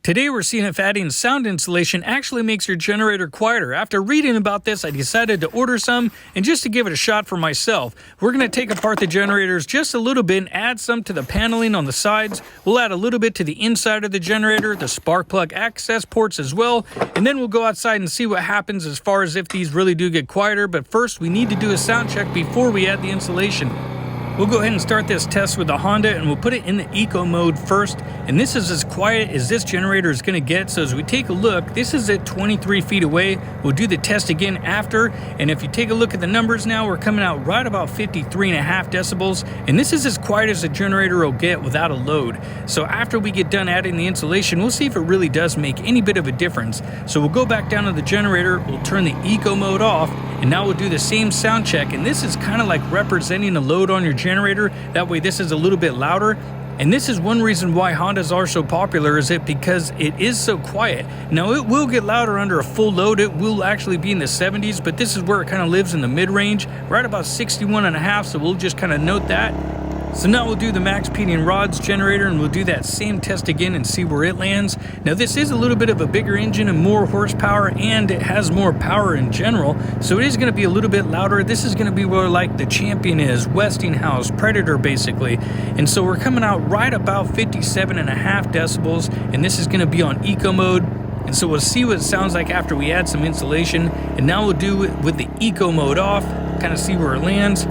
Today we're seeing if adding sound insulation actually makes your generator quieter. After reading about this, I decided to order some, and just to give it a shot for myself, we're going to take apart the generators just a little bit and add some to the paneling on the sides. We'll add a little bit to the inside of the generator, the spark plug access ports as well, and then we'll go outside and see what happens as far as if these really do get quieter. But first, we need to do a sound check before we add the insulation. We'll go ahead and start this test with the Honda, and we'll put it in the eco mode first. And this is as quiet as this generator is going to get. So as we take a look, this is at 23 feet away. We'll do the test again after. And if you take a look at the numbers now, we're coming out right about 53.5 decibels. And this is as quiet as a generator will get without a load. So after we get done adding the insulation, we'll see if it really does make any bit of a difference. So we'll go back down to the generator, we'll turn the eco mode off, and now we'll do the same sound check. And this is kind of like representing a load on your generator. That way this is a little bit louder. And this is one reason why Hondas are so popular, is it because it is so quiet. Now it will get louder under a full load. It will actually be in the 70s, but this is where it kind of lives in the mid-range, right about 61.5. So we'll just kind of note that. So now we'll do the Maxpeeding Rods generator, and we'll do that same test again and see where it lands. Now this is a little bit of a bigger engine and more horsepower, and it has more power in general, so it is going to be a little bit louder. This is going to be where like the Champion is, Westinghouse, Predator basically. And so we're coming out right about 57.5 decibels, and this is going to be on eco mode. And so we'll see what it sounds like after we add some insulation. And now we'll do it with the eco mode off, kind of see where it lands.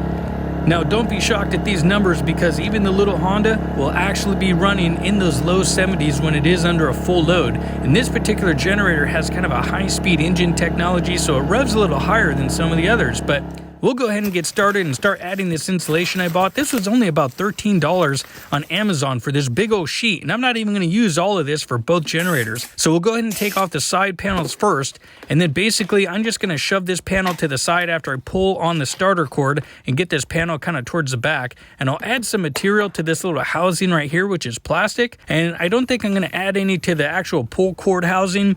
Now don't be shocked at these numbers, because even the little Honda will actually be running in those low 70s when it is under a full load. And this particular generator has kind of a high-speed engine technology, so it revs a little higher than some of the others. But we'll go ahead and get started and start adding this insulation I bought. This was only about $13 on Amazon for this big old sheet, and I'm not even going to use all of this for both generators. So we'll go ahead and take off the side panels first, and then basically I'm just going to shove this panel to the side after I pull on the starter cord and get this panel kind of towards the back. And I'll add some material to this little housing right here, which is plastic, and I don't think I'm going to add any to the actual pull cord housing.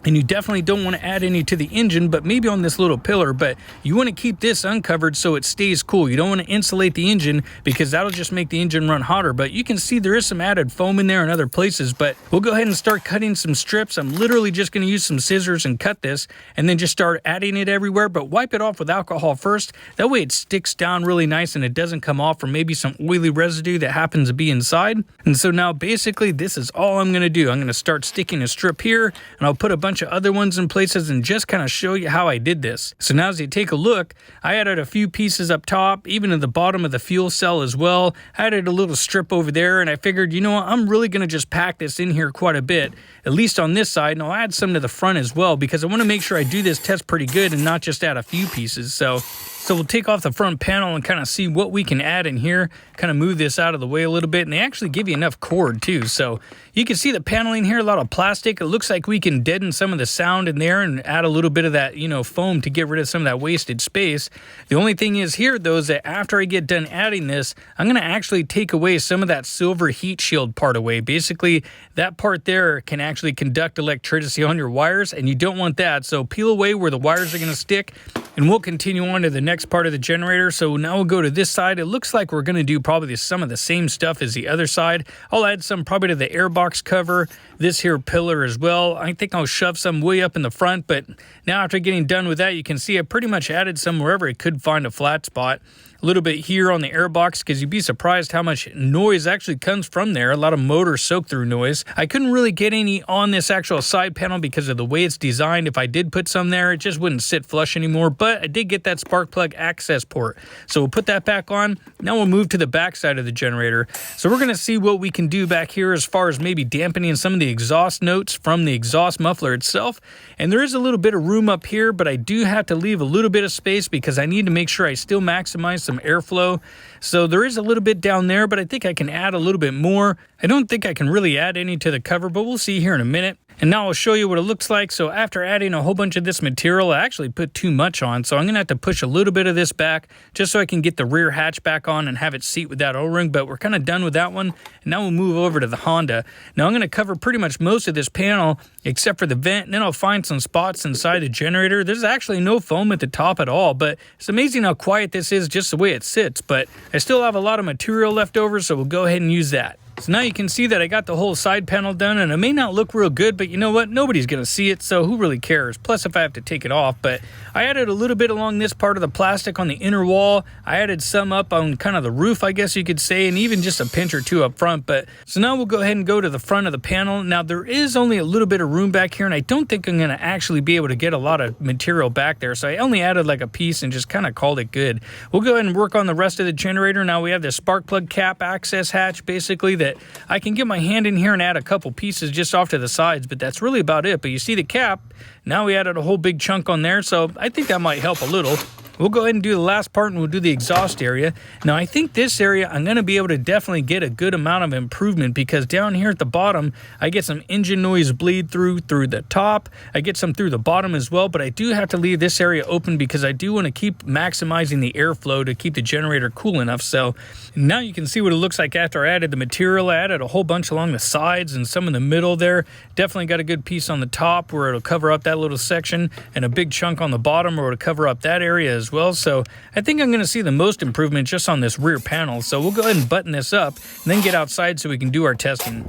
And you definitely don't want to add any to the engine, but maybe on this little pillar. But you want to keep this uncovered so it stays cool. You don't want to insulate the engine, because that'll just make the engine run hotter. But you can see there is some added foam in there in other places. But we'll go ahead and start cutting some strips. I'm literally just going to use some scissors and cut this, and then just start adding it everywhere. But wipe it off with alcohol first. That way it sticks down really nice and it doesn't come off from maybe some oily residue that happens to be inside. And so now basically this is all I'm going to do. I'm going to start sticking a strip here, and I'll put a bunch of other ones in places and just kind of show you how I did this. So now as you take a look, I added a few pieces up top, even at the bottom of the fuel cell as well. I added a little strip over there, and I figured, you know what, I'm really going to just pack this in here quite a bit, at least on this side, and I'll add some to the front as well, because I want to make sure I do this test pretty good and not just add a few pieces. So we'll take off the front panel and kind of see what we can add in here, kind of move this out of the way a little bit. And they actually give you enough cord too. So you can see the paneling here, a lot of plastic. It looks like we can deaden some of the sound in there and add a little bit of that, foam to get rid of some of that wasted space. The only thing is here though, is that after I get done adding this, I'm going to actually take away some of that silver heat shield part away. Basically, that part there can actually conduct electricity on your wires, and you don't want that. So peel away where the wires are going to stick, and we'll continue on to the next part of the generator. So now we'll go to this side. It looks like we're going to do probably some of the same stuff as the other side. I'll add some probably to the airbox cover, this here pillar as well. I think I'll shove some way up in the front, but now after getting done with that, you can see I pretty much added some wherever I could find a flat spot. A little bit here on the airbox, because you'd be surprised how much noise actually comes from there. A lot of motor soak-through noise. I couldn't really get any on this actual side panel because of the way it's designed. If I did put some there, it just wouldn't sit flush anymore, but I did get that spark plug access port. So we'll put that back on. Now we'll move to the back side of the generator. So we're going to see what we can do back here as far as maybe dampening some of the exhaust notes from the exhaust muffler itself. And there is a little bit of room up here, but I do have to leave a little bit of space because I need to make sure I still maximize some airflow. So there is a little bit down there, but I think I can add a little bit more. I don't think I can really add any to the cover, but we'll see here in a minute. And now I'll show you what it looks like. So after adding a whole bunch of this material, I actually put too much on. So I'm going to have to push a little bit of this back just so I can get the rear hatch back on and have it seat with that O-ring. But we're kind of done with that one. And now we'll move over to the Honda. Now I'm going to cover pretty much most of this panel except for the vent. And then I'll find some spots inside the generator. There's actually no foam at the top at all. But it's amazing how quiet this is just the way it sits. But I still have a lot of material left over, so we'll go ahead and use that. So now you can see that I got the whole side panel done, and it may not look real good, but you know what? Nobody's going to see it, so who really cares? Plus, if I have to take it off, but I added a little bit along this part of the plastic on the inner wall. I added some up on kind of the roof, I guess you could say, and even just a pinch or two up front. But so now we'll go ahead and go to the front of the panel. Now, there is only a little bit of room back here, and I don't think I'm going to actually be able to get a lot of material back there, so I only added like a piece and just kind of called it good. We'll go ahead and work on the rest of the generator. Now we have the spark plug cap access hatch, basically, that I can get my hand in here and add a couple pieces just off to the sides, but that's really about it. But you see the cap, now we added a whole big chunk on there, so I think that might help a little. We'll go ahead and do the last part, and we'll do the exhaust area. Now, I think this area, I'm going to be able to definitely get a good amount of improvement, because down here at the bottom, I get some engine noise bleed through the top. I get some through the bottom as well, but I do have to leave this area open because I do want to keep maximizing the airflow to keep the generator cool enough. So now you can see what it looks like after I added the material. I added a whole bunch along the sides and some in the middle there. Definitely got a good piece on the top where it'll cover up that little section, and a big chunk on the bottom where it'll cover up that area as well. So I think I'm going to see the most improvement just on this rear panel. So we'll go ahead and button this up and then get outside so we can do our testing.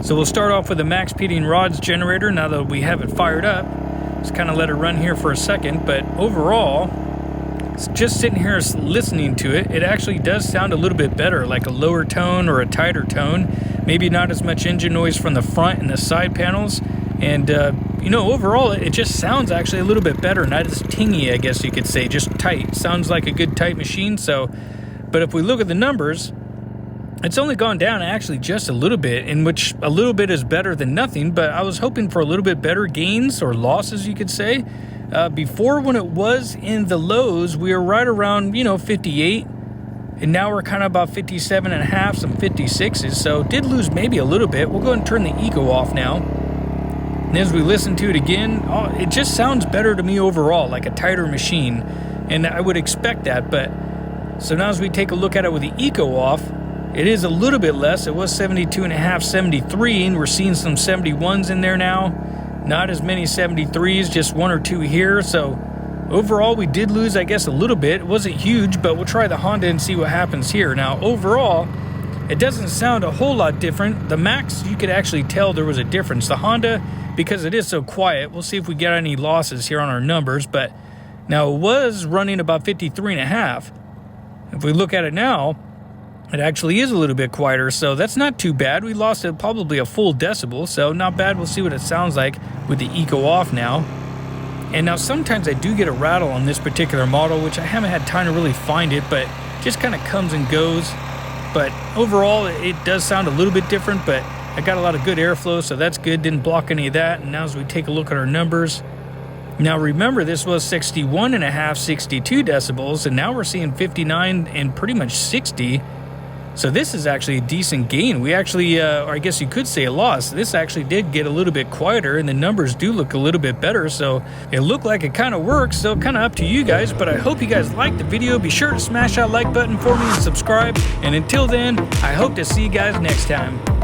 So we'll start off with the Maxpeeding Rods generator now that we have it fired up. Just kind of let it run here for a second, but overall, just sitting here listening to it, it actually does sound a little bit better, like a lower tone or a tighter tone. Maybe not as much engine noise from the front and the side panels. And, you know, overall, it just sounds actually a little bit better. Not as tingy, I guess you could say, just tight. Sounds like a good tight machine. So, but if we look at the numbers, it's only gone down actually just a little bit, in which a little bit is better than nothing. But I was hoping for a little bit better gains or losses, you could say. Before, when it was in the lows, we were right around, you know, 58. And now we're kind of about 57 and a half, some 56s. So did lose maybe a little bit. We'll go ahead and turn the eco off now. And as we listen to it again, it just sounds better to me overall, like a tighter machine. And I would expect that. But so now as we take a look at it with the eco off, it is a little bit less. It was 72 and a half, 73, and we're seeing some 71s in there now. Not as many 73s, just one or two here. So overall, we did lose, I guess, a little bit. It wasn't huge, but we'll try the Honda and see what happens here. Now, overall, it doesn't sound a whole lot different. The Max, you could actually tell there was a difference. The Honda, because it is so quiet, we'll see if we get any losses here on our numbers. But now it was running about 53 and a half. If we look at it now, it actually is a little bit quieter, so that's not too bad. We lost probably a full decibel, so not bad. We'll see what it sounds like with the eco off now. And now sometimes I do get a rattle on this particular model, which I haven't had time to really find it, but just kind of comes and goes. But overall, it does sound a little bit different, but I got a lot of good airflow, so that's good. Didn't block any of that. And now as we take a look at our numbers, now remember this was 61 and a half, 62 decibels, and now we're seeing 59 and pretty much 60. So this is actually a decent gain. We actually, or I guess you could say a loss. This actually did get a little bit quieter, and the numbers do look a little bit better. So it looked like it kind of works. So kind of up to you guys, but I hope you guys liked the video. Be sure to smash that like button for me and subscribe. And until then, I hope to see you guys next time.